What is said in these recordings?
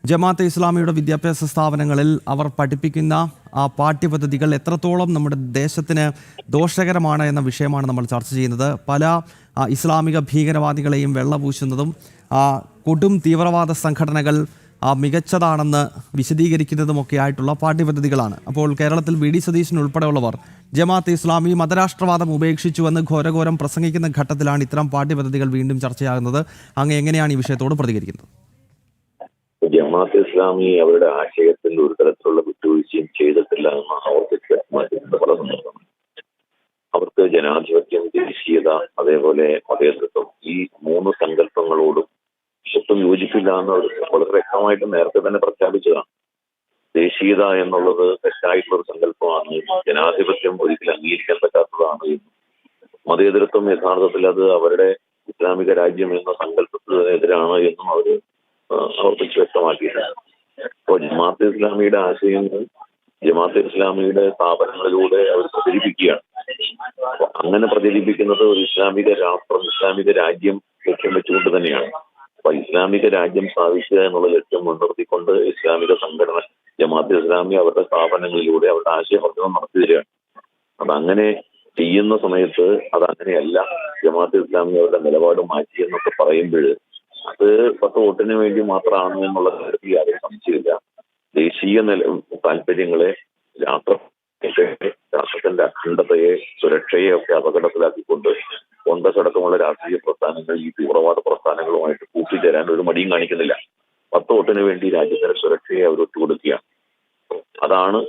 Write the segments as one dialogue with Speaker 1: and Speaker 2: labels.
Speaker 1: ജമാഅത്തെ ഇസ്ലാമിയുടെ വിദ്യാഭ്യാസ സ്ഥാപനങ്ങളിൽ അവർ പഠിപ്പിക്കുന്ന പാഠ്യപദ്ധതികൾ എത്രത്തോളം നമ്മുടെ ദേശത്തിന് ദോഷകരമാണ് എന്ന വിഷയമാണ് നമ്മൾ ചർച്ച ചെയ്യുന്നത്. പല ഇസ്ലാമിക ഭീകരവാദികളെയും വെള്ളപൂശുന്നതും കൊടും തീവ്രവാദ സംഘടനകൾ മികച്ചതാണെന്ന് വിശദീകരിക്കുന്നതുമൊക്കെ ആയിട്ടുള്ള പാഠ്യപദ്ധതികളാണ്. അപ്പോൾ കേരളത്തിൽ വി.ഡി. സതീശൻ ഉൾപ്പെടെയുള്ളവർ ജമാഅത്തെ ഇസ്ലാമി മതരാഷ്ട്രവാദം ഉപേക്ഷിച്ചുവെന്ന് ഘോരഘോരം പ്രസംഗിക്കുന്ന ഘട്ടത്തിലാണ് ഇത്തരം പാഠ്യപദ്ധതികൾ വീണ്ടും ചർച്ചയാകുന്നത്. അങ്ങ് എങ്ങനെയാണ് ഈ വിഷയത്തോട് പ്രതികരിക്കുന്നത്?
Speaker 2: ജമാഅത്തെ ഇസ്ലാമി അവരുടെ ആശയത്തിൽ ഒരു തരത്തിലുള്ള വിട്ടുവീഴ്ചയും ചെയ്തിട്ടില്ല എന്ന് അവർക്ക് വ്യക്തമാക്കിയിട്ടുണ്ട് പല സന്ദർഭങ്ങളും. അവർക്ക് ജനാധിപത്യം, ദേശീയത, അതേപോലെ മതേതൃത്വം, ഈ മൂന്ന് സങ്കല്പങ്ങളോടും ഒട്ടും യോജിപ്പില്ല എന്ന് അവർ വളരെ വ്യക്തമായിട്ട് നേരത്തെ തന്നെ പ്രഖ്യാപിച്ചതാണ്. ദേശീയത എന്നുള്ളത് തെറ്റായിട്ടുള്ള ഒരു സങ്കല്പമാണ്, ജനാധിപത്യം ഒരിക്കലും അംഗീകരിക്കാൻ പറ്റാത്തതാണ് എന്നും മതേതരത്വം യഥാർത്ഥത്തിൽ അത് അവരുടെ ഇസ്ലാമിക രാജ്യം എന്ന സങ്കല്പത്തിനെതിരാണ് എന്നും അവർക്ക് വ്യക്തമാക്കിയിട്ടുണ്ട്. അപ്പോൾ ജമാഅത്തെ ഇസ്ലാമിയുടെ ആശയങ്ങൾ ജമാഅത്തെ ഇസ്ലാമിയുടെ സ്ഥാപനങ്ങളിലൂടെ അവർ പ്രചരിപ്പിക്കുകയാണ്. അങ്ങനെ പ്രചരിപ്പിക്കുന്നത് ഒരു ഇസ്ലാമിക രാഷ്ട്രം, ഇസ്ലാമിക രാജ്യം ലക്ഷ്യം വെച്ചുകൊണ്ട് തന്നെയാണ്. അപ്പൊ ഇസ്ലാമിക രാജ്യം സ്ഥാപിക്കുക എന്നുള്ള ലക്ഷ്യം മുൻനിർത്തിക്കൊണ്ട് ഇസ്ലാമിക സംഘടന ജമാഅത്തെ ഇസ്ലാമി അവരുടെ സ്ഥാപനങ്ങളിലൂടെ അവരുടെ ആശയപ്രചരണം നടത്തി വരികയാണ്. അതങ്ങനെ ചെയ്യുന്ന സമയത്ത് അതങ്ങനെയല്ല, ജമാഅത്തെ ഇസ്ലാമി അവരുടെ നിലപാട് മാറ്റി എന്നൊക്കെ പറയുമ്പോൾ അത് 10 വോട്ടിന് വേണ്ടി മാത്രമാണ് എന്നുള്ള കാര്യത്തിൽ യാതൊരു സംശയമില്ല. ദേശീയ താല്പര്യങ്ങളെ, രാഷ്ട്രത്തിന്റെ അഖണ്ഡതയെ, സുരക്ഷയെ ഒക്കെ അപകടത്തിലാക്കിക്കൊണ്ട് കോൺഗ്രസ് അടക്കമുള്ള രാഷ്ട്രീയ പ്രസ്ഥാനങ്ങൾ ഈ തീവ്രവാദ പ്രസ്ഥാനങ്ങളുമായിട്ട് കൂട്ടിച്ചേരാൻ ഒരു മടിയും കാണിക്കുന്നില്ല. 10 വോട്ടിന് വേണ്ടി രാജ്യത്തിന്റെ സുരക്ഷയെ അവർ ഒറ്റുകൊടുക്കുകയാണ്. അതാണ്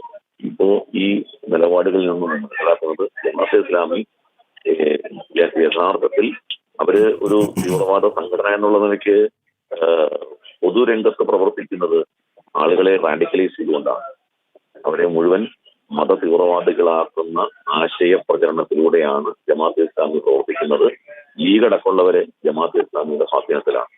Speaker 2: ഇപ്പോ ഈ നിലപാടുകളിൽ നിന്നും മനസ്സിലാക്കുന്നത്. ജമാഅത്തെ ഇസ്ലാമി യഥാർത്ഥത്തിൽ അവര് ഒരു തീവ്രവാദ സംഘടന എന്നുള്ള നിലയ്ക്ക് പൊതുരംഗത്ത് പ്രവർത്തിക്കുന്നത് ആളുകളെ റാഡിക്കലൈസ് ചെയ്തുകൊണ്ടാണ്. അവരെ മുഴുവൻ മത തീവ്രവാദികളാക്കുന്ന ആശയ പ്രചരണത്തിലൂടെയാണ് ജമാഅത്തെ ഇസ്ലാമി പ്രവർത്തിക്കുന്നത്. ലീഗ് അടക്കമുള്ളവരെ ജമാഅത്തെ ഇസ്ലാമിയുടെ സ്വാധീനത്തിലാണ്.